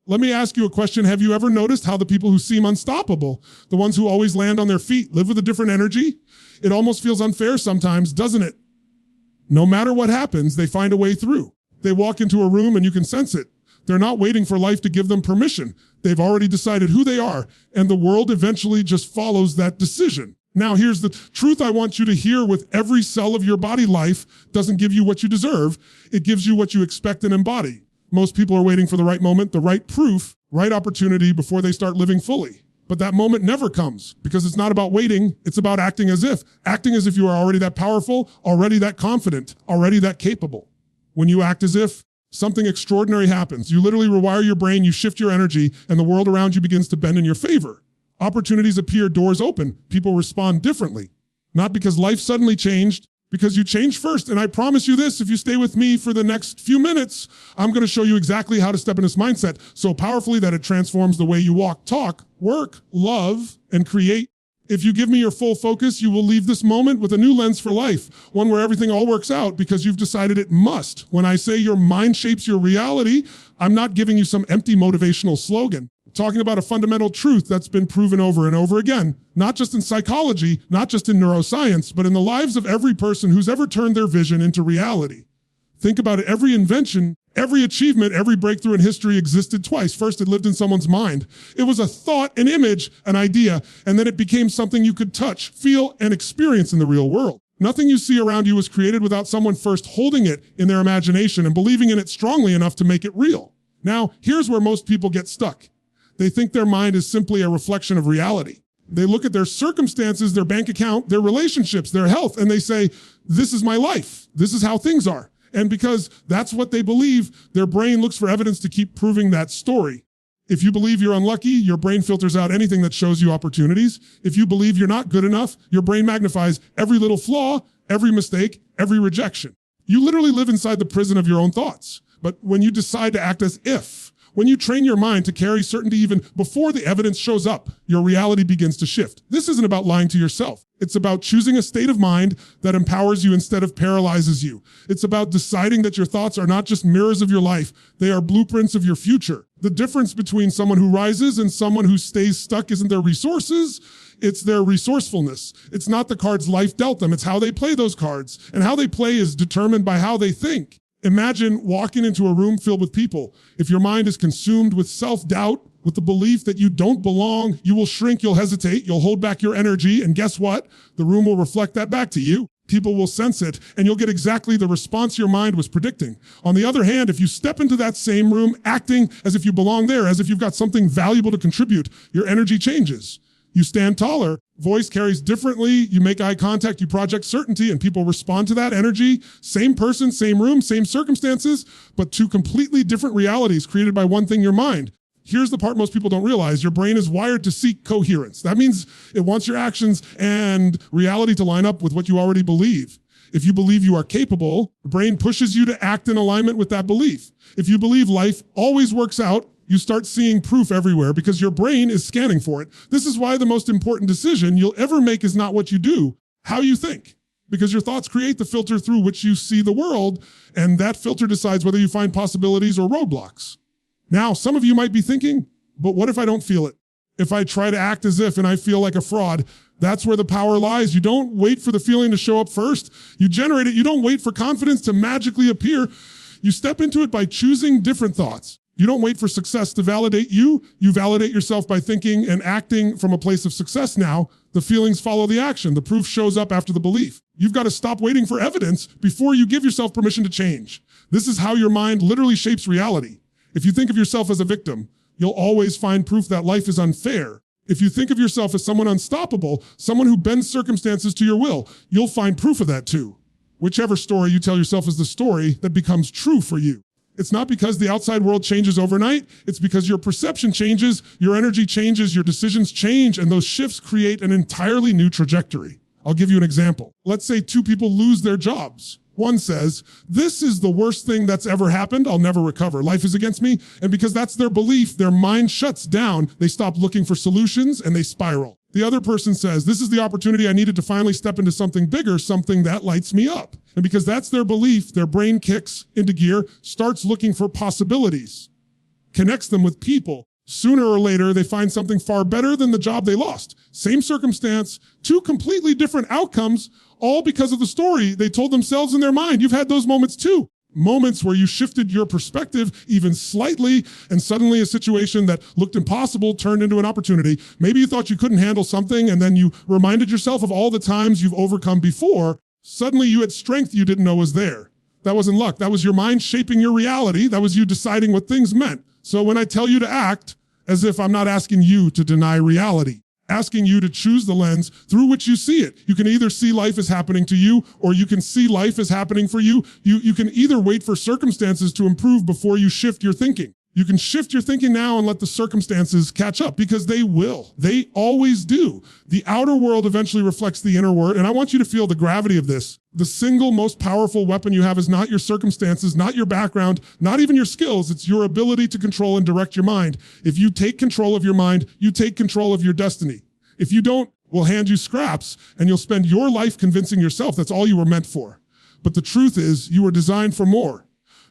Let me ask you a question. Have you ever noticed how the people who seem unstoppable, the ones who always land on their feet, live with a different energy? It almost feels unfair sometimes, doesn't it? No matter what happens, they find a way through. They walk into a room and you can sense it. They're not waiting for life to give them permission. They've already decided who they are, and the world eventually just follows that decision. Now, here's the truth I want you to hear with every cell of your body. Life doesn't give you what you deserve. It gives you what you expect and embody. Most people are waiting for the right moment, the right proof, right opportunity before they start living fully. But that moment never comes because it's not about waiting. It's about acting as if you are already that powerful, already that confident, already that capable. When you act as if, something extraordinary happens. You literally rewire your brain, you shift your energy, and the world around you begins to bend in your favor. Opportunities appear, doors open, people respond differently. Not because life suddenly changed, because you changed first. And I promise you this, if you stay with me for the next few minutes, I'm going to show you exactly how to step in this mindset so powerfully that it transforms the way you walk, talk, work, love, and create. If you give me your full focus, you will leave this moment with a new lens for life, one where everything all works out because you've decided it must. When I say your mind shapes your reality, I'm not giving you some empty motivational slogan. I'm talking about a fundamental truth that's been proven over and over again, not just in psychology, not just in neuroscience, but in the lives of every person who's ever turned their vision into reality. Think about it. Every invention, every achievement, every breakthrough in history existed twice. First, it lived in someone's mind. It was a thought, an image, an idea, and then it became something you could touch, feel, and experience in the real world. Nothing you see around you was created without someone first holding it in their imagination and believing in it strongly enough to make it real. Now, here's where most people get stuck. They think their mind is simply a reflection of reality. They look at their circumstances, their bank account, their relationships, their health, and they say, this is my life. This is how things are. And because that's what they believe, their brain looks for evidence to keep proving that story. If you believe you're unlucky, your brain filters out anything that shows you opportunities. If you believe you're not good enough, your brain magnifies every little flaw, every mistake, every rejection. You literally live inside the prison of your own thoughts. But when you decide to act as if, when you train your mind to carry certainty even before the evidence shows up, your reality begins to shift. This isn't about lying to yourself. It's about choosing a state of mind that empowers you instead of paralyzes you. It's about deciding that your thoughts are not just mirrors of your life, they are blueprints of your future. The difference between someone who rises and someone who stays stuck isn't their resources, it's their resourcefulness. It's not the cards life dealt them, it's how they play those cards. And how they play is determined by how they think. Imagine walking into a room filled with people. If your mind is consumed with self-doubt, with the belief that you don't belong, you will shrink, you'll hesitate, you'll hold back your energy, and guess what? The room will reflect that back to you. People will sense it, and you'll get exactly the response your mind was predicting. On the other hand, if you step into that same room acting as if you belong there, as if you've got something valuable to contribute, your energy changes. You stand taller, voice carries differently, you make eye contact, you project certainty, and people respond to that energy. Same person, same room, same circumstances, but two completely different realities created by one thing, your mind. Here's the part most people don't realize. Your brain is wired to seek coherence. That means it wants your actions and reality to line up with what you already believe. If you believe you are capable, the brain pushes you to act in alignment with that belief. If you believe life always works out, you start seeing proof everywhere because your brain is scanning for it. This is why the most important decision you'll ever make is not what you do, how you think. Because your thoughts create the filter through which you see the world, and that filter decides whether you find possibilities or roadblocks. Now, some of you might be thinking, but what if I don't feel it? If I try to act as if and I feel like a fraud? That's where the power lies. You don't wait for the feeling to show up first. You generate it. You don't wait for confidence to magically appear. You step into it by choosing different thoughts. You don't wait for success to validate you. You validate yourself by thinking and acting from a place of success now. The feelings follow the action. The proof shows up after the belief. You've got to stop waiting for evidence before you give yourself permission to change. This is how your mind literally shapes reality. If you think of yourself as a victim, you'll always find proof that life is unfair. If you think of yourself as someone unstoppable, someone who bends circumstances to your will, you'll find proof of that too. Whichever story you tell yourself is the story that becomes true for you. It's not because the outside world changes overnight. It's because your perception changes, your energy changes, your decisions change, and those shifts create an entirely new trajectory. I'll give you an example. Let's say two people lose their jobs. One says, this is the worst thing that's ever happened. I'll never recover. Life is against me. And because that's their belief, their mind shuts down. They stop looking for solutions and they spiral. The other person says, this is the opportunity I needed to finally step into something bigger, something that lights me up. And because that's their belief, their brain kicks into gear, starts looking for possibilities. connects them with people. Sooner or later, they find something far better than the job they lost. Same circumstance, two completely different outcomes, all because of the story they told themselves in their mind. You've had those moments too. Moments where you shifted your perspective even slightly, and suddenly a situation that looked impossible turned into an opportunity. Maybe you thought you couldn't handle something, and then you reminded yourself of all the times you've overcome before. Suddenly you had strength you didn't know was there. That wasn't luck. That was your mind shaping your reality. That was you deciding what things meant. So when I tell you to act, as if I'm not asking you to deny reality, asking you to choose the lens through which you see it. You can either see life as happening to you, or you can see life as happening for you. You can either wait for circumstances to improve before you shift your thinking. You can shift your thinking now and let the circumstances catch up, because they will. They always do. The outer world eventually reflects the inner world, and I want you to feel the gravity of this. The single most powerful weapon you have is not your circumstances, not your background, not even your skills. It's your ability to control and direct your mind. If you take control of your mind, you take control of your destiny. If you don't, we'll hand you scraps, and you'll spend your life convincing yourself that's all you were meant for. But the truth is, you were designed for more.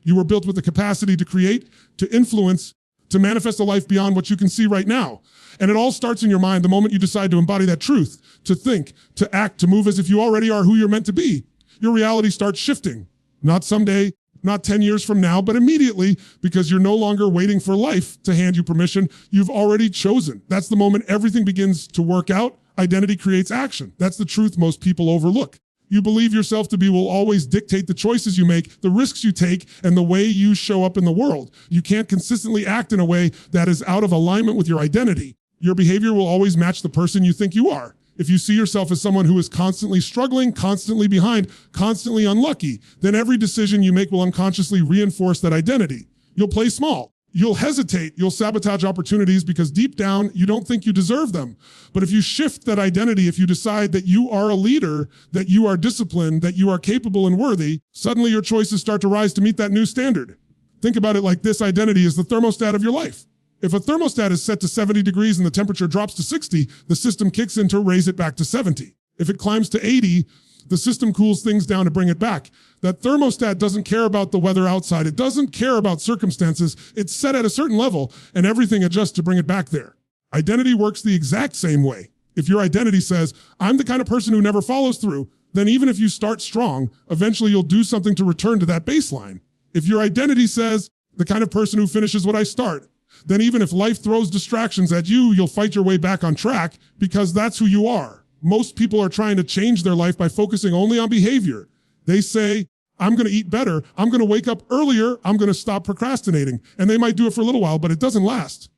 You were built with the capacity to create, to influence, to manifest a life beyond what you can see right now. And it all starts in your mind the moment you decide to embody that truth, to think, to act, to move as if you already are who you're meant to be. Your reality starts shifting. Not someday, not 10 years from now, but immediately, because you're no longer waiting for life to hand you permission. You've already chosen. That's the moment everything begins to work out. Identity creates action. That's the truth most people overlook. You believe yourself to be will always dictate the choices you make, the risks you take, and the way you show up in the world. You can't consistently act in a way that is out of alignment with your identity. Your behavior will always match the person you think you are. If you see yourself as someone who is constantly struggling, constantly behind, constantly unlucky, then every decision you make will unconsciously reinforce that identity. You'll play small. You'll hesitate. You'll sabotage opportunities because deep down, you don't think you deserve them. But if you shift that identity, if you decide that you are a leader, that you are disciplined, that you are capable and worthy, suddenly your choices start to rise to meet that new standard. Think about it like this: identity is the thermostat of your life. If a thermostat is set to 70 degrees and the temperature drops to 60, the system kicks in to raise it back to 70. If it climbs to 80, the system cools things down to bring it back. That thermostat doesn't care about the weather outside. It doesn't care about circumstances. It's set at a certain level, and everything adjusts to bring it back there. Identity works the exact same way. If your identity says, I'm the kind of person who never follows through, then even if you start strong, eventually you'll do something to return to that baseline. If your identity says, the kind of person who finishes what I start, then even if life throws distractions at you, you'll fight your way back on track, because that's who you are. Most people are trying to change their life by focusing only on behavior. They say, I'm going to eat better. I'm going to wake up earlier. I'm going to stop procrastinating. And they might do it for a little while, but it doesn't last.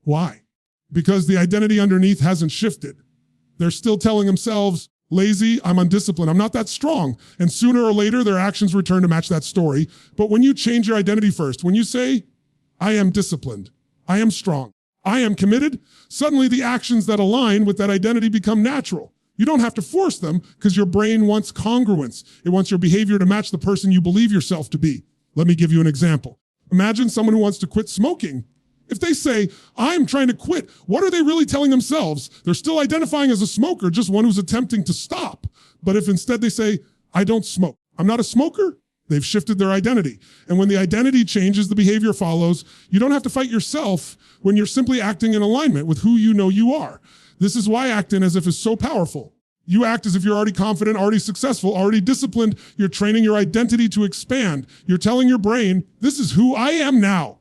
Why? Because the identity underneath hasn't shifted. They're still telling themselves, lazy, I'm undisciplined, I'm not that strong. And sooner or later, their actions return to match that story. But when you change your identity first, when you say, I am disciplined, I am strong, I am committed, suddenly the actions that align with that identity become natural. You don't have to force them, because your brain wants congruence. It wants your behavior to match the person you believe yourself to be. Let me give you an example. Imagine someone who wants to quit smoking. If they say, I'm trying to quit, what are they really telling themselves? They're still identifying as a smoker, just one who's attempting to stop. But if instead they say, I don't smoke, I'm not a smoker, they've shifted their identity. And when the identity changes, the behavior follows. You don't have to fight yourself when you're simply acting in alignment with who you know you are. This is why acting as if is so powerful. You act as if you're already confident, already successful, already disciplined. You're training your identity to expand. You're telling your brain, this is who I am now.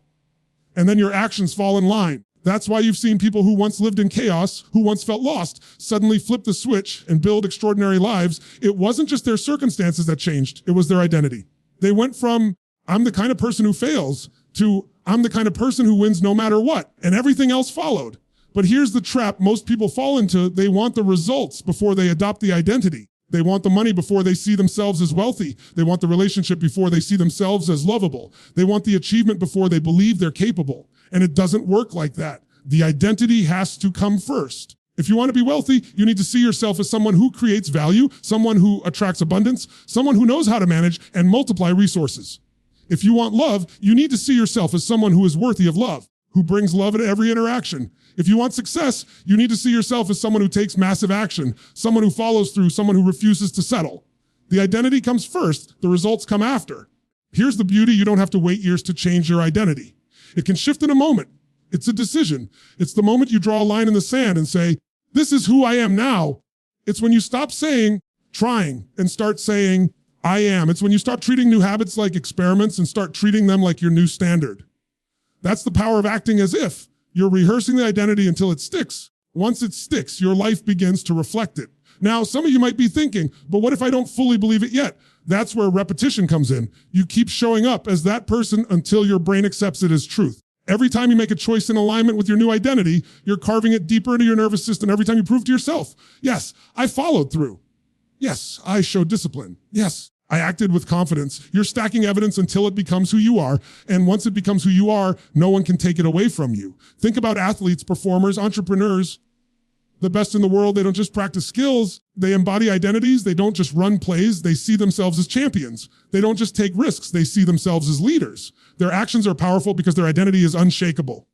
And then your actions fall in line. That's why you've seen people who once lived in chaos, who once felt lost, suddenly flip the switch and build extraordinary lives. It wasn't just their circumstances that changed. It was their identity. They went from, I'm the kind of person who fails, to, I'm the kind of person who wins no matter what. And everything else followed. But here's the trap most people fall into. They want the results before they adopt the identity. They want the money before they see themselves as wealthy. They want the relationship before they see themselves as lovable. They want the achievement before they believe they're capable. And it doesn't work like that. The identity has to come first. If you want to be wealthy, you need to see yourself as someone who creates value, someone who attracts abundance, someone who knows how to manage and multiply resources. If you want love, you need to see yourself as someone who is worthy of love, who brings love into every interaction. If you want success, you need to see yourself as someone who takes massive action, someone who follows through, someone who refuses to settle. The identity comes first, the results come after. Here's the beauty: you don't have to wait years to change your identity. It can shift in a moment. It's a decision. It's the moment you draw a line in the sand and say, this is who I am now. It's when you stop saying, trying, and start saying, I am. It's when you stop treating new habits like experiments and start treating them like your new standard. That's the power of acting as if. You're rehearsing the identity until it sticks. Once it sticks, your life begins to reflect it. Now, some of you might be thinking, but what if I don't fully believe it yet? That's where repetition comes in. You keep showing up as that person until your brain accepts it as truth. Every time you make a choice in alignment with your new identity, you're carving it deeper into your nervous system. Every time you prove to yourself, yes, I followed through. Yes, I showed discipline. Yes, I acted with confidence. You're stacking evidence until it becomes who you are. And once it becomes who you are, no one can take it away from you. Think about athletes, performers, entrepreneurs, the best in the world. They don't just practice skills. They embody identities. They don't just run plays. They see themselves as champions. They don't just take risks. They see themselves as leaders. Their actions are powerful because their identity is unshakable.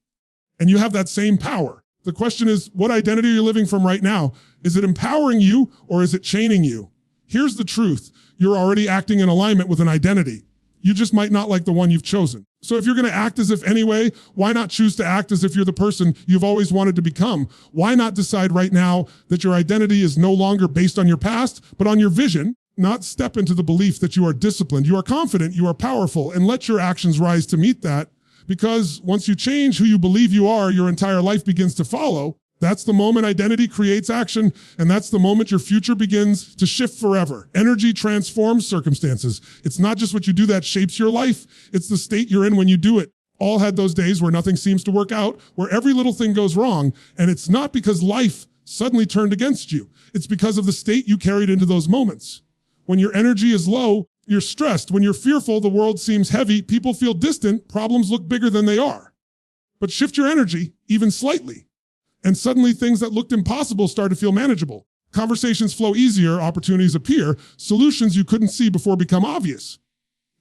And you have that same power. The question is, what identity are you living from right now? Is it empowering you or is it chaining you? Here's the truth. You're already acting in alignment with an identity. You just might not like the one you've chosen. So if you're going to act as if anyway, why not choose to act as if you're the person you've always wanted to become? Why not decide right now that your identity is no longer based on your past, but on your vision? Not step into the belief that you are disciplined, you are confident, you are powerful, and let your actions rise to meet that. Because once you change who you believe you are, your entire life begins to follow. That's the moment identity creates action, and that's the moment your future begins to shift forever. Energy transforms circumstances. It's not just what you do that shapes your life, it's the state you're in when you do it. All had those days where nothing seems to work out, where every little thing goes wrong, and it's not because life suddenly turned against you. It's because of the state you carried into those moments. When your energy is low, you're stressed. When you're fearful, the world seems heavy, people feel distant, problems look bigger than they are. But shift your energy, even slightly. And suddenly things that looked impossible start to feel manageable. Conversations flow easier, opportunities appear, solutions you couldn't see before become obvious.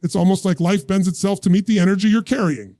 It's almost like life bends itself to meet the energy you're carrying.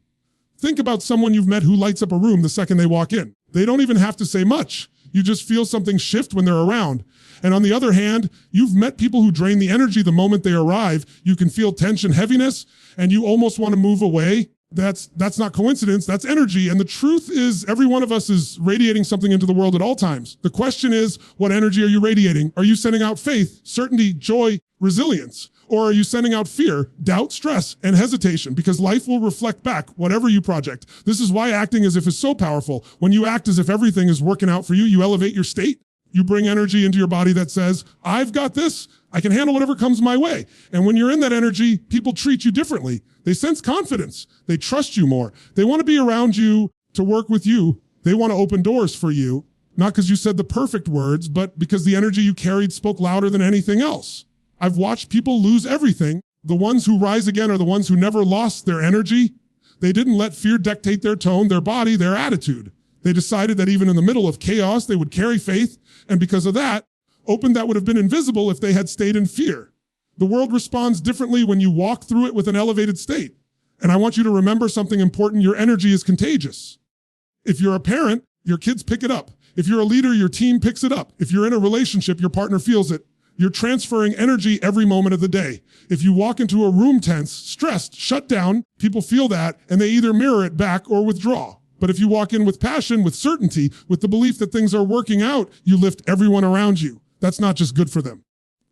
Think about someone you've met who lights up a room the second they walk in. They don't even have to say much. You just feel something shift when they're around. And on the other hand, you've met people who drain the energy the moment they arrive. You can feel tension, heaviness, and you almost want to move away. That's not coincidence, that's energy. And the truth is every one of us is radiating something into the world at all times. The question is, what energy are you radiating? Are you sending out faith, certainty, joy, resilience? Or are you sending out fear, doubt, stress, and hesitation? Because life will reflect back whatever you project. This is why acting as if is so powerful. When you act as if everything is working out for you, you elevate your state. You bring energy into your body that says, I've got this. I can handle whatever comes my way. And when you're in that energy, people treat you differently. They sense confidence. They trust you more. They want to be around you to work with you. They want to open doors for you, not because you said the perfect words, but because the energy you carried spoke louder than anything else. I've watched people lose everything. The ones who rise again are the ones who never lost their energy. They didn't let fear dictate their tone, their body, their attitude. They decided that even in the middle of chaos, they would carry faith. And because of that, opened that would have been invisible if they had stayed in fear. The world responds differently when you walk through it with an elevated state. And I want you to remember something important. Your energy is contagious. If you're a parent, your kids pick it up. If you're a leader, your team picks it up. If you're in a relationship, your partner feels it. You're transferring energy every moment of the day. If you walk into a room tense, stressed, shut down, people feel that and they either mirror it back or withdraw. But if you walk in with passion, with certainty, with the belief that things are working out, you lift everyone around you. That's not just good for them.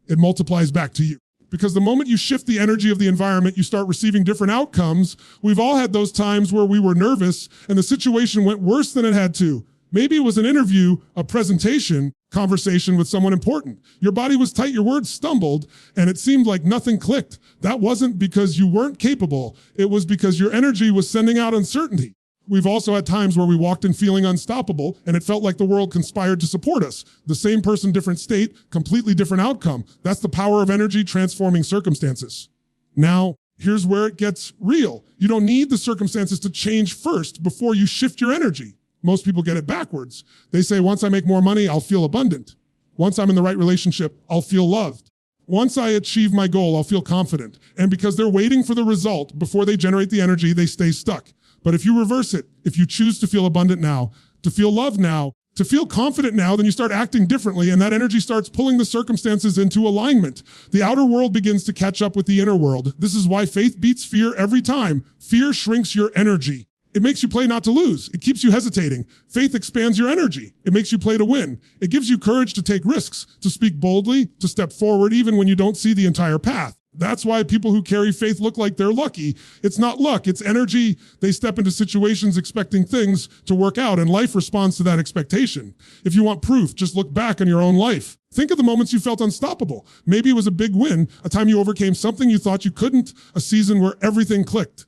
It multiplies back to you. Because the moment you shift the energy of the environment, you start receiving different outcomes. We've all had those times where we were nervous and the situation went worse than it had to. Maybe it was an interview, a presentation, conversation with someone important. Your body was tight, your words stumbled, and it seemed like nothing clicked. That wasn't because you weren't capable. It was because your energy was sending out uncertainty. We've also had times where we walked in feeling unstoppable and it felt like the world conspired to support us. The same person, different state, completely different outcome. That's the power of energy transforming circumstances. Now, here's where it gets real. You don't need the circumstances to change first before you shift your energy. Most people get it backwards. They say, once I make more money, I'll feel abundant. Once I'm in the right relationship, I'll feel loved. Once I achieve my goal, I'll feel confident. And because they're waiting for the result before they generate the energy, they stay stuck. But if you reverse it, if you choose to feel abundant now, to feel loved now, to feel confident now, then you start acting differently and that energy starts pulling the circumstances into alignment. The outer world begins to catch up with the inner world. This is why faith beats fear every time. Fear shrinks your energy. It makes you play not to lose. It keeps you hesitating. Faith expands your energy. It makes you play to win. It gives you courage to take risks, to speak boldly, to step forward even when you don't see the entire path. That's why people who carry faith look like they're lucky. It's not luck, it's energy. They step into situations expecting things to work out, and life responds to that expectation. If you want proof, just look back on your own life. Think of the moments you felt unstoppable. Maybe it was a big win, a time you overcame something you thought you couldn't, a season where everything clicked.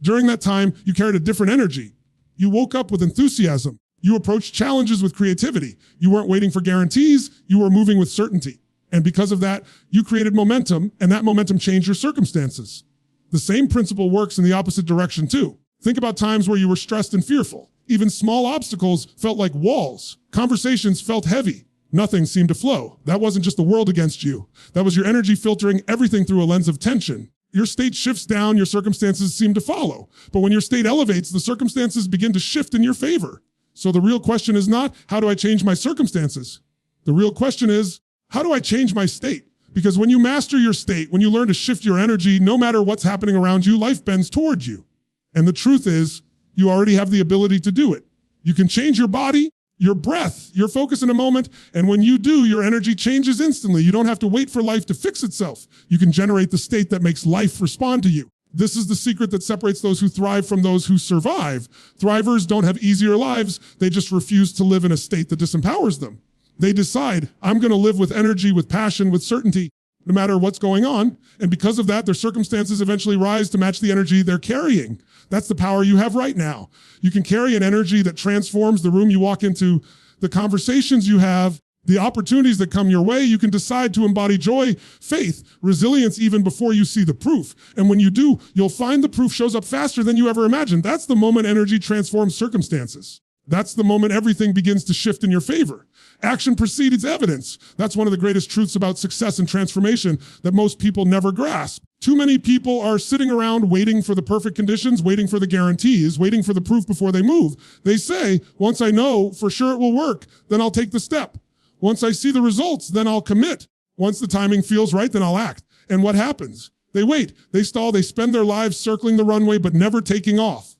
During that time, you carried a different energy. You woke up with enthusiasm. You approached challenges with creativity. You weren't waiting for guarantees, you were moving with certainty. And because of that, you created momentum, and that momentum changed your circumstances. The same principle works in the opposite direction too. Think about times where you were stressed and fearful. Even small obstacles felt like walls. Conversations felt heavy. Nothing seemed to flow. That wasn't just the world against you. That was your energy filtering everything through a lens of tension. Your state shifts down, your circumstances seem to follow. But when your state elevates, the circumstances begin to shift in your favor. So the real question is not, how do I change my circumstances? The real question is, how do I change my state? Because when you master your state, when you learn to shift your energy, no matter what's happening around you, life bends towards you. And the truth is, you already have the ability to do it. You can change your body, your breath, your focus in a moment, and when you do, your energy changes instantly. You don't have to wait for life to fix itself. You can generate the state that makes life respond to you. This is the secret that separates those who thrive from those who survive. Thrivers don't have easier lives. They just refuse to live in a state that disempowers them. They decide, I'm going to live with energy, with passion, with certainty, no matter what's going on. And because of that, their circumstances eventually rise to match the energy they're carrying. That's the power you have right now. You can carry an energy that transforms the room you walk into, the conversations you have, the opportunities that come your way. You can decide to embody joy, faith, resilience even before you see the proof. And when you do, you'll find the proof shows up faster than you ever imagined. That's the moment energy transforms circumstances. That's the moment everything begins to shift in your favor. Action precedes evidence. That's one of the greatest truths about success and transformation that most people never grasp. Too many people are sitting around waiting for the perfect conditions, waiting for the guarantees, waiting for the proof before they move. They say, once I know for sure it will work, then I'll take the step. Once I see the results, then I'll commit. Once the timing feels right, then I'll act. And what happens? They wait, they stall, they spend their lives circling the runway, but never taking off.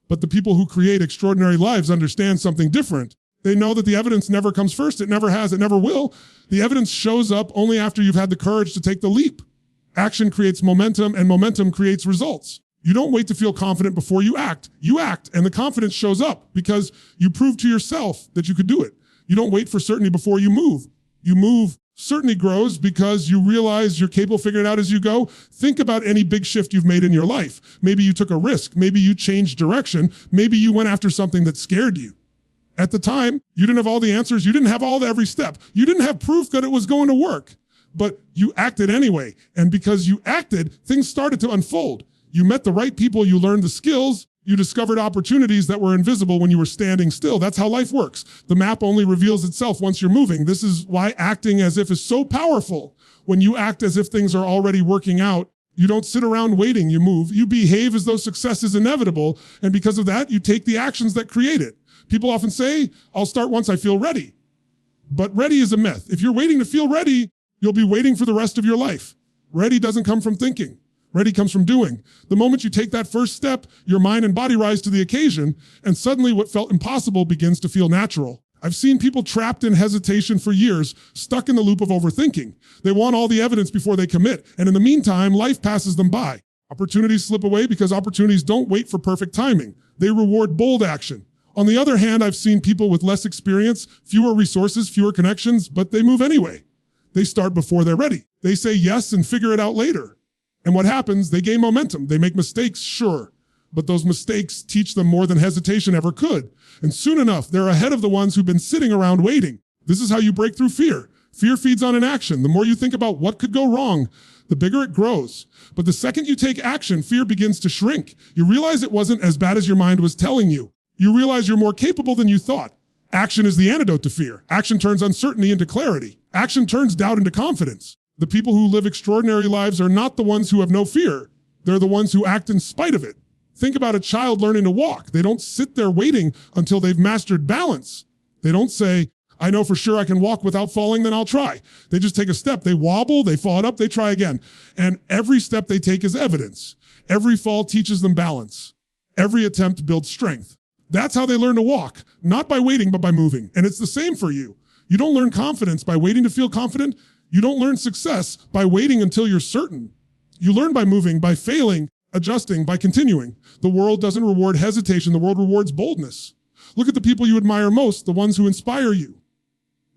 But the people who create extraordinary lives understand something different. They know that the evidence never comes first. It never has. It never will. The evidence shows up only after you've had the courage to take the leap. Action creates momentum, and momentum creates results. You don't wait to feel confident before you act. You act, and the confidence shows up because you prove to yourself that you could do it. You don't wait for certainty before you move. You move. Certainty grows because you realize you're capable of figuring it out as you go. Think about any big shift you've made in your life. Maybe you took a risk. Maybe you changed direction. Maybe you went after something that scared you. At the time, you didn't have all the answers. You didn't have all the every step. You didn't have proof that it was going to work, but you acted anyway. And because you acted, things started to unfold. You met the right people. You learned the skills. You discovered opportunities that were invisible when you were standing still. That's how life works. The map only reveals itself once you're moving. This is why acting as if is so powerful. When you act as if things are already working out, you don't sit around waiting, you move. You behave as though success is inevitable. And because of that, you take the actions that create it. People often say, I'll start once I feel ready. But ready is a myth. If you're waiting to feel ready, you'll be waiting for the rest of your life. Ready doesn't come from thinking. Ready comes from doing. The moment you take that first step, your mind and body rise to the occasion, and suddenly what felt impossible begins to feel natural. I've seen people trapped in hesitation for years, stuck in the loop of overthinking. They want all the evidence before they commit, and in the meantime, life passes them by. Opportunities slip away because opportunities don't wait for perfect timing. They reward bold action. On the other hand, I've seen people with less experience, fewer resources, fewer connections, but they move anyway. They start before they're ready. They say yes and figure it out later. And what happens? They gain momentum. They make mistakes, sure, but those mistakes teach them more than hesitation ever could. And soon enough, they're ahead of the ones who've been sitting around waiting. This is how you break through fear. Fear feeds on inaction. The more you think about what could go wrong, the bigger it grows. But the second you take action, fear begins to shrink. You realize it wasn't as bad as your mind was telling you. You realize you're more capable than you thought. Action is the antidote to fear. Action turns uncertainty into clarity. Action turns doubt into confidence. The people who live extraordinary lives are not the ones who have no fear. They're the ones who act in spite of it. Think about a child learning to walk. They don't sit there waiting until they've mastered balance. They don't say, I know for sure I can walk without falling, then I'll try. They just take a step. They wobble, they fall it up, they try again. And every step they take is evidence. Every fall teaches them balance. Every attempt builds strength. That's how they learn to walk, not by waiting, but by moving. And it's the same for you. You don't learn confidence by waiting to feel confident. You don't learn success by waiting until you're certain. You learn by moving, by failing, adjusting, by continuing. The world doesn't reward hesitation. The world rewards boldness. Look at the people you admire most, the ones who inspire you.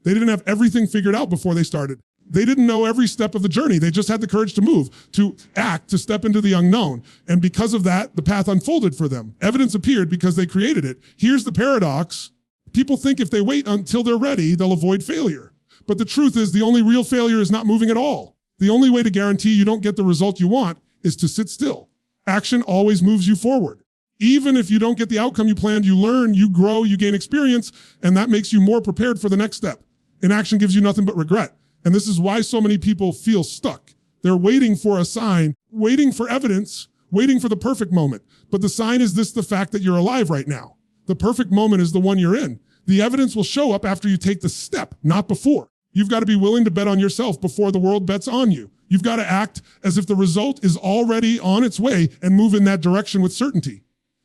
They didn't have everything figured out before they started. They didn't know every step of the journey. They just had the courage to move, to act, to step into the unknown. And because of that, the path unfolded for them. Evidence appeared because they created it. Here's the paradox. People think if they wait until they're ready, they'll avoid failure. But the truth is the only real failure is not moving at all. The only way to guarantee you don't get the result you want is to sit still. Action always moves you forward. Even if you don't get the outcome you planned, you learn, you grow, you gain experience, and that makes you more prepared for the next step. Inaction gives you nothing but regret. And this is why so many people feel stuck. They're waiting for a sign, waiting for evidence, waiting for the perfect moment. But the sign is the fact that you're alive right now. The perfect moment is the one you're in. The evidence will show up after you take the step, not before. You've got to be willing to bet on yourself before the world bets on you. You've got to act as if the result is already on its way and move in that direction with certainty.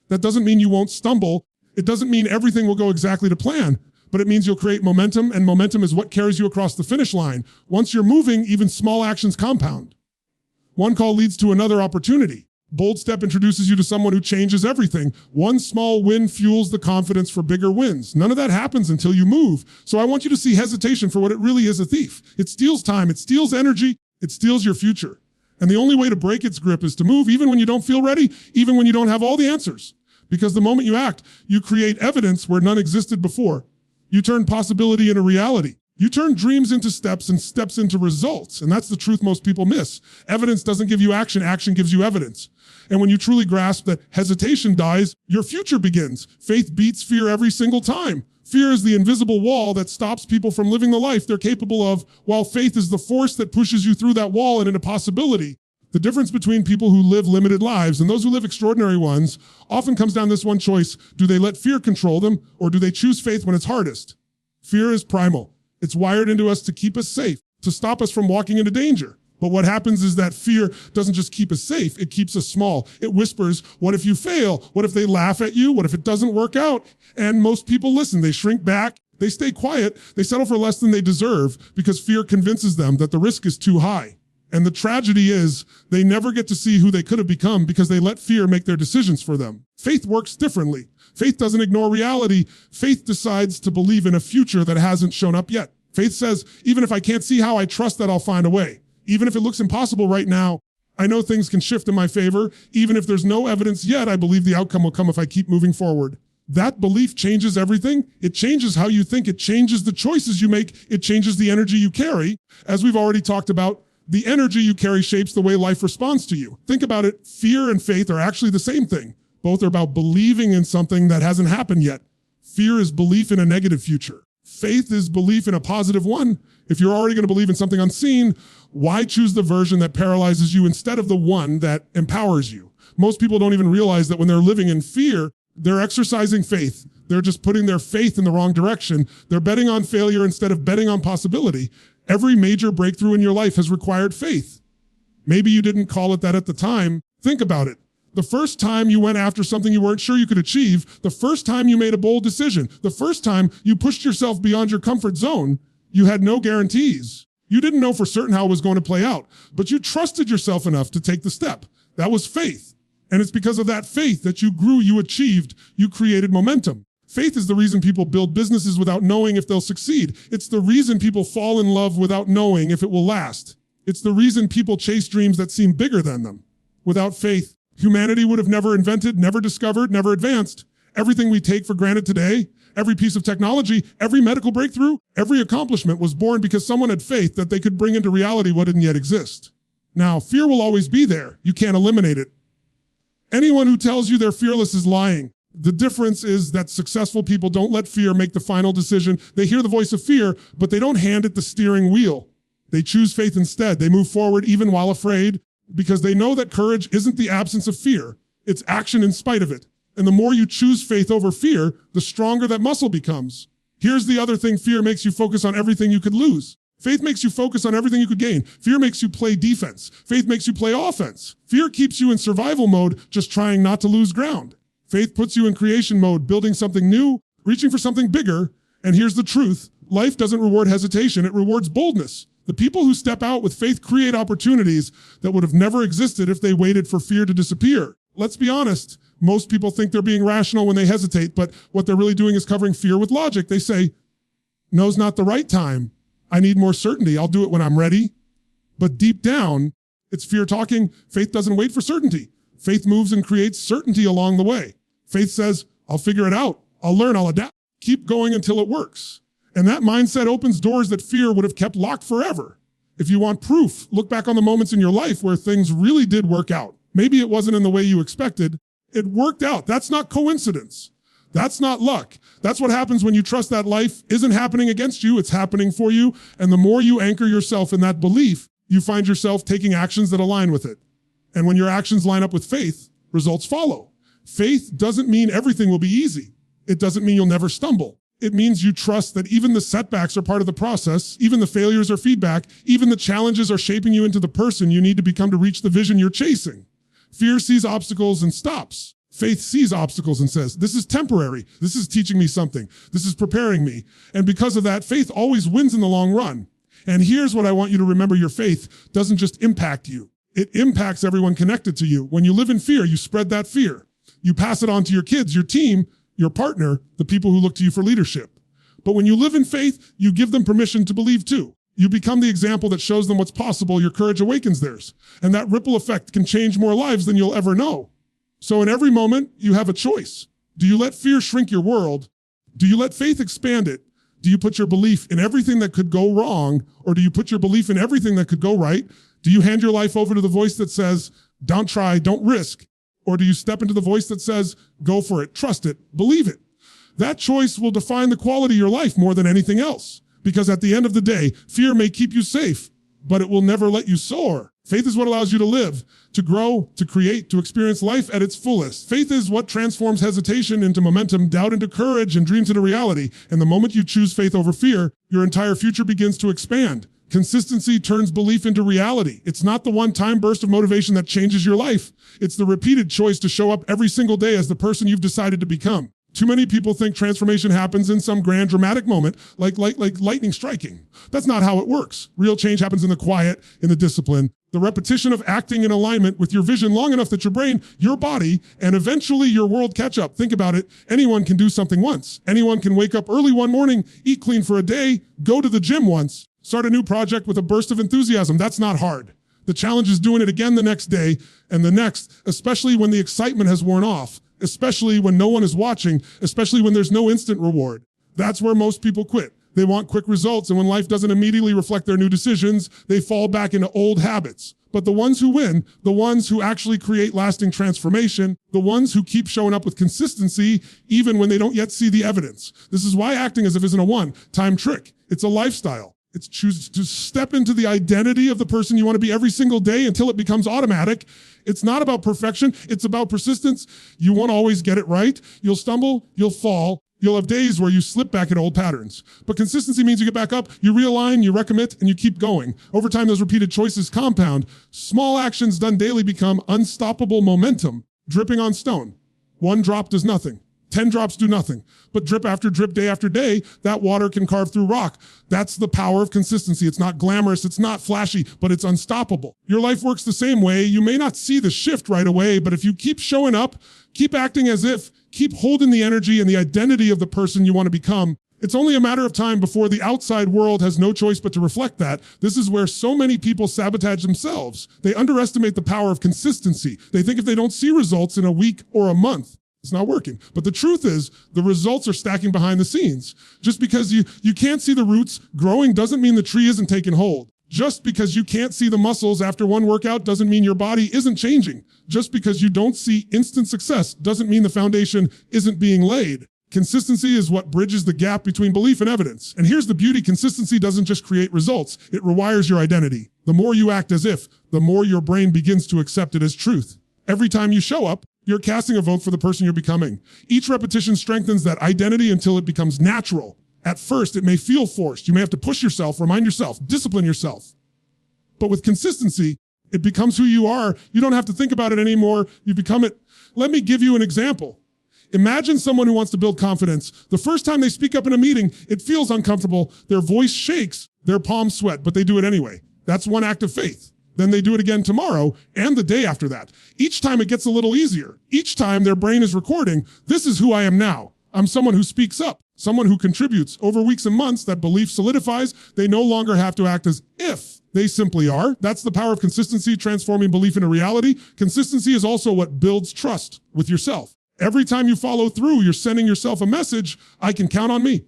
That doesn't mean you won't stumble. It doesn't mean everything will go exactly to plan, but it means you'll create momentum, and momentum is what carries you across the finish line. Once you're moving, even small actions compound. One call leads to another opportunity. Bold step introduces you to someone who changes everything. One small win fuels the confidence for bigger wins. None of that happens until you move. So I want you to see hesitation for what it really is, a thief. It steals time, it steals energy, it steals your future. And the only way to break its grip is to move even when you don't feel ready, even when you don't have all the answers. Because the moment you act, you create evidence where none existed before. You turn possibility into reality. You turn dreams into steps and steps into results. And that's the truth most people miss. Evidence doesn't give you action. Action gives you evidence. And when you truly grasp that hesitation dies, your future begins. Faith beats fear every single time. Fear is the invisible wall that stops people from living the life they're capable of, while faith is the force that pushes you through that wall and into possibility. The difference between people who live limited lives and those who live extraordinary ones often comes down to this one choice. Do they let fear control them, or do they choose faith when it's hardest? Fear is primal. It's wired into us to keep us safe, to stop us from walking into danger. But what happens is that fear doesn't just keep us safe, it keeps us small. It whispers, what if you fail? What if they laugh at you? What if it doesn't work out? And most people listen. They shrink back. They stay quiet. They settle for less than they deserve because fear convinces them that the risk is too high. And the tragedy is they never get to see who they could have become because they let fear make their decisions for them. Faith works differently. Faith doesn't ignore reality. Faith decides to believe in a future that hasn't shown up yet. Faith says, even if I can't see how, I trust that I'll find a way. Even if it looks impossible right now, I know things can shift in my favor. Even if there's no evidence yet, I believe the outcome will come if I keep moving forward. That belief changes everything. It changes how you think. It changes the choices you make. It changes the energy you carry. As we've already talked about, the energy you carry shapes the way life responds to you. Think about it. Fear and faith are actually the same thing. Both are about believing in something that hasn't happened yet. Fear is belief in a negative future. Faith is belief in a positive one. If you're already going to believe in something unseen, why choose the version that paralyzes you instead of the one that empowers you? Most people don't even realize that when they're living in fear, they're exercising faith. They're just putting their faith in the wrong direction. They're betting on failure instead of betting on possibility. Every major breakthrough in your life has required faith. Maybe you didn't call it that at the time. Think about it. The first time you went after something you weren't sure you could achieve, the first time you made a bold decision, the first time you pushed yourself beyond your comfort zone, you had no guarantees. You didn't know for certain how it was going to play out, but you trusted yourself enough to take the step. That was faith. And it's because of that faith that you grew, you achieved, you created momentum. Faith is the reason people build businesses without knowing if they'll succeed. It's the reason people fall in love without knowing if it will last. It's the reason people chase dreams that seem bigger than them. Without faith, humanity would have never invented, never discovered, never advanced. Everything we take for granted today, every piece of technology, every medical breakthrough, every accomplishment was born because someone had faith that they could bring into reality what didn't yet exist. Now, fear will always be there. You can't eliminate it. Anyone who tells you they're fearless is lying. The difference is that successful people don't let fear make the final decision. They hear the voice of fear, but they don't hand it the steering wheel. They choose faith instead. They move forward even while afraid because they know that courage isn't the absence of fear. It's action in spite of it. And the more you choose faith over fear, the stronger that muscle becomes. Here's the other thing. Fear makes you focus on everything you could lose. Faith makes you focus on everything you could gain. Fear makes you play defense. Faith makes you play offense. Fear keeps you in survival mode, just trying not to lose ground. Faith puts you in creation mode, building something new, reaching for something bigger. And here's the truth. Life doesn't reward hesitation. It rewards boldness. The people who step out with faith create opportunities that would have never existed if they waited for fear to disappear. Let's be honest. Most people think they're being rational when they hesitate, but what they're really doing is covering fear with logic. They say, no's not the right time. I need more certainty. I'll do it when I'm ready. But deep down, it's fear talking. Faith doesn't wait for certainty. Faith moves and creates certainty along the way. Faith says, I'll figure it out. I'll learn. I'll adapt. Keep going until it works. And that mindset opens doors that fear would have kept locked forever. If you want proof, look back on the moments in your life where things really did work out. Maybe it wasn't in the way you expected. It worked out. That's not coincidence. That's not luck. That's what happens when you trust that life isn't happening against you, it's happening for you. And the more you anchor yourself in that belief, you find yourself taking actions that align with it. And when your actions line up with faith, results follow. Faith doesn't mean everything will be easy. It doesn't mean you'll never stumble. It means you trust that even the setbacks are part of the process, even the failures are feedback, even the challenges are shaping you into the person you need to become to reach the vision you're chasing. Fear sees obstacles and stops. Faith sees obstacles and says, this is temporary. This is teaching me something. This is preparing me. And because of that, faith always wins in the long run. And here's what I want you to remember. Your faith doesn't just impact you. It impacts everyone connected to you. When you live in fear, you spread that fear. You pass it on to your kids, your team, your partner, the people who look to you for leadership. But when you live in faith, you give them permission to believe too. You become the example that shows them what's possible. Your courage awakens theirs. And that ripple effect can change more lives than you'll ever know. So in every moment, you have a choice. Do you let fear shrink your world? Do you let faith expand it? Do you put your belief in everything that could go wrong? Or do you put your belief in everything that could go right? Do you hand your life over to the voice that says, don't try, don't risk? Or do you step into the voice that says, go for it, trust it, believe it? That choice will define the quality of your life more than anything else. Because at the end of the day, fear may keep you safe, but it will never let you soar. Faith is what allows you to live, to grow, to create, to experience life at its fullest. Faith is what transforms hesitation into momentum, doubt into courage, and dreams into reality. And the moment you choose faith over fear, your entire future begins to expand. Consistency turns belief into reality. It's not the one-time burst of motivation that changes your life. It's the repeated choice to show up every single day as the person you've decided to become. Too many people think transformation happens in some grand dramatic moment, like lightning striking. That's not how it works. Real change happens in the quiet, in the discipline, the repetition of acting in alignment with your vision long enough that your brain, your body, and eventually your world catch up. Think about it. Anyone can do something once. Anyone can wake up early one morning, eat clean for a day, go to the gym once, start a new project with a burst of enthusiasm. That's not hard. The challenge is doing it again the next day and the next, especially when the excitement has worn off, especially when no one is watching, especially when there's no instant reward. That's where most people quit. They want quick results, and when life doesn't immediately reflect their new decisions, they fall back into old habits. But the ones who win, the ones who actually create lasting transformation, the ones who keep showing up with consistency, even when they don't yet see the evidence. This is why acting as if isn't a one-time trick. It's a lifestyle. It's choose to step into the identity of the person you want to be every single day until it becomes automatic. It's not about perfection. It's about persistence. You won't always get it right. You'll stumble, you'll fall. You'll have days where you slip back in old patterns. But consistency means you get back up, you realign, you recommit, and you keep going. Over time, those repeated choices compound. Small actions done daily become unstoppable momentum, dripping on stone. One drop does nothing. 10 drops do nothing. But drip after drip, day after day, that water can carve through rock. That's the power of consistency. It's not glamorous, it's not flashy, but it's unstoppable. Your life works the same way. You may not see the shift right away, but if you keep showing up, keep acting as if, keep holding the energy and the identity of the person you want to become, it's only a matter of time before the outside world has no choice but to reflect that. This is where so many people sabotage themselves. They underestimate the power of consistency. They think if they don't see results in a week or a month, it's not working. But the truth is, the results are stacking behind the scenes. Just because you can't see the roots growing doesn't mean the tree isn't taking hold. Just because you can't see the muscles after one workout doesn't mean your body isn't changing. Just because you don't see instant success doesn't mean the foundation isn't being laid. Consistency is what bridges the gap between belief and evidence. And here's the beauty. Consistency doesn't just create results. It rewires your identity. The more you act as if, the more your brain begins to accept it as truth. Every time you show up, you're casting a vote for the person you're becoming. Each repetition strengthens that identity until it becomes natural. At first, it may feel forced. You may have to push yourself, remind yourself, discipline yourself. But with consistency, it becomes who you are. You don't have to think about it anymore. You become it. Let me give you an example. Imagine someone who wants to build confidence. The first time they speak up in a meeting, it feels uncomfortable. Their voice shakes, their palms sweat, but they do it anyway. That's one act of faith. Then they do it again tomorrow and the day after that. Each time it gets a little easier. Each time their brain is recording, this is who I am now. I'm someone who speaks up, someone who contributes. Over weeks and months, that belief solidifies. They no longer have to act as if. They simply are. That's the power of consistency, transforming belief into reality. Consistency is also what builds trust with yourself. Every time you follow through, you're sending yourself a message, I can count on me.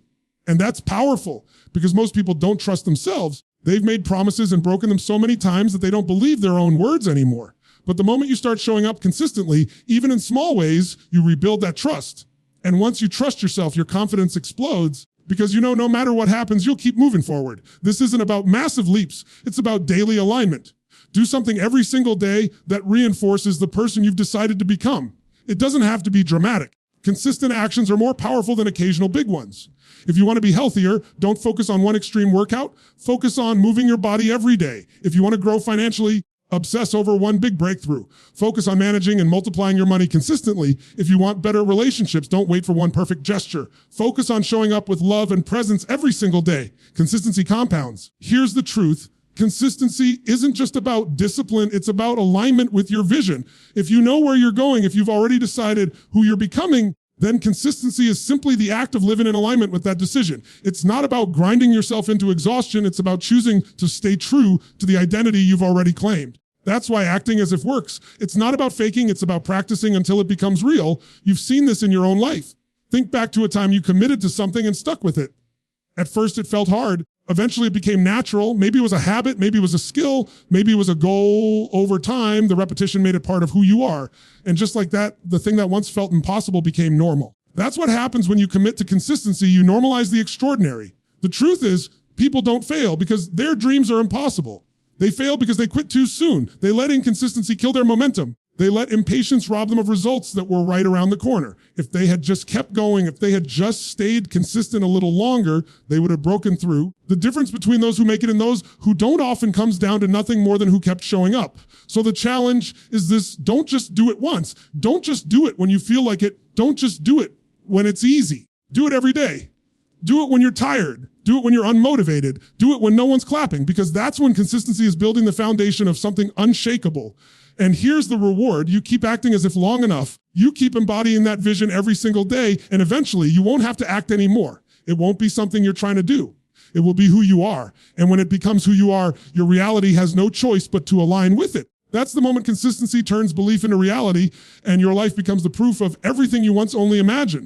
And that's powerful because most people don't trust themselves. They've made promises and broken them so many times that they don't believe their own words anymore. But the moment you start showing up consistently, even in small ways, you rebuild that trust. And once you trust yourself, your confidence explodes because you know no matter what happens, you'll keep moving forward. This isn't about massive leaps. It's about daily alignment. Do something every single day that reinforces the person you've decided to become. It doesn't have to be dramatic. Consistent actions are more powerful than occasional big ones. If you want to be healthier, don't focus on one extreme workout. Focus on moving your body every day. If you want to grow financially, obsess over one big breakthrough. Focus on managing and multiplying your money consistently. If you want better relationships, don't wait for one perfect gesture. Focus on showing up with love and presence every single day. Consistency compounds. Here's the truth. Consistency isn't just about discipline, it's about alignment with your vision. If you know where you're going, if you've already decided who you're becoming, then consistency is simply the act of living in alignment with that decision. It's not about grinding yourself into exhaustion, it's about choosing to stay true to the identity you've already claimed. That's why acting as if works. It's not about faking, it's about practicing until it becomes real. You've seen this in your own life. Think back to a time you committed to something and stuck with it. At first it felt hard. Eventually it became natural. Maybe it was a habit, maybe it was a skill, maybe it was a goal. Over time, the repetition made it part of who you are. And just like that, the thing that once felt impossible became normal. That's what happens when you commit to consistency. You normalize the extraordinary. The truth is, people don't fail because their dreams are impossible. They fail because they quit too soon. They let inconsistency kill their momentum. They let impatience rob them of results that were right around the corner. If they had just kept going, if they had just stayed consistent a little longer, they would have broken through. The difference between those who make it and those who don't often comes down to nothing more than who kept showing up. So the challenge is this: don't just do it once. Don't just do it when you feel like it. Don't just do it when it's easy. Do it every day. Do it when you're tired. Do it when you're unmotivated. Do it when no one's clapping, because that's when consistency is building the foundation of something unshakable. And here's the reward. You keep acting as if long enough. You keep embodying that vision every single day, and eventually you won't have to act anymore. It won't be something you're trying to do. It will be who you are. And when it becomes who you are, your reality has no choice but to align with it. That's the moment consistency turns belief into reality, and your life becomes the proof of everything you once only imagined.